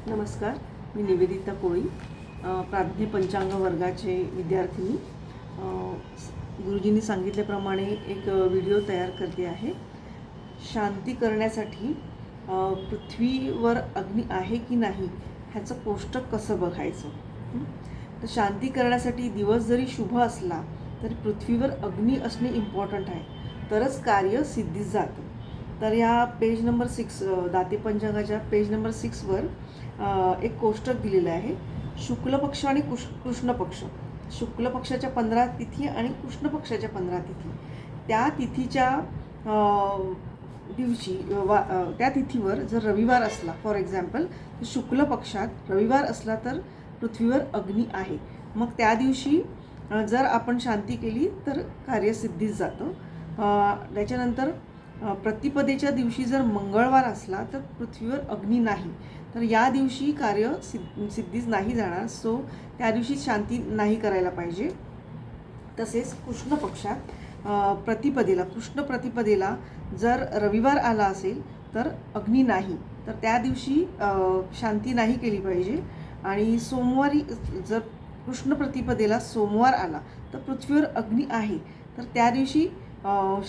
नमस्कार, मी निवेदिता कोळी, प्राज्ञ पंचांग वर्गाचे विद्यार्थिनी. गुरुजींनी सांगितल्याप्रमाणे एक व्हिडिओ तयार करते आहे. शांती करण्यासाठी पृथ्वीवर अग्नी आहे की नाही ह्याचं कोष्टक कसं बघायचं. तर शांती करण्यासाठी दिवस जरी शुभ असला तरी पृथ्वीवर अग्नी असणे इम्पॉर्टंट आहे, तरच कार्य सिद्धीस जातं. तर या पेज नंबर 6 दाते पंचांगाच्या पेज नंबर 6वर एक कोष्टक दिलेलं आहे. शुक्ल पक्ष आणि कृष्ण पक्ष. शुक्ल पक्षाच्या 15 तिथी आणि कृष्ण पक्षाच्या 15 तिथी, त्या तिथीच्या दिवशी त्या तिथीवर जर रविवार असला, फॉर एक्झाम्पल शुक्ल पक्षात रविवार असला तर पृथ्वीवर अग्नी आहे. मग त्या दिवशी जर आपण शांती केली तर कार्यसिद्धीस जातं. त्याच्यानंतर प्रतिपदेच्या दिवशी जर मंगळवार असला तर पृथ्वीवर अग्नी नाही, तर या दिवशी कार्य सिद्धीस नाही जाणार. सो त्या दिवशी शांती नाही करायला पाहिजे. तसेच कृष्ण पक्षात कृष्ण प्रतिपदेला जर रविवार आला असेल तर अग्नी नाही, तर त्या दिवशी शांती नाही केली पाहिजे. आणि सोमवारी जर कृष्ण प्रतिपदेला सोमवार आला तर पृथ्वीवर अग्नी आहे, तर त्या दिवशी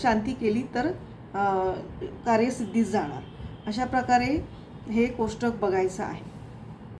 शांती केली तर कार्यसिद्धीस जाणार. अशा प्रकारे हे कोष्टक बघायचं आहे.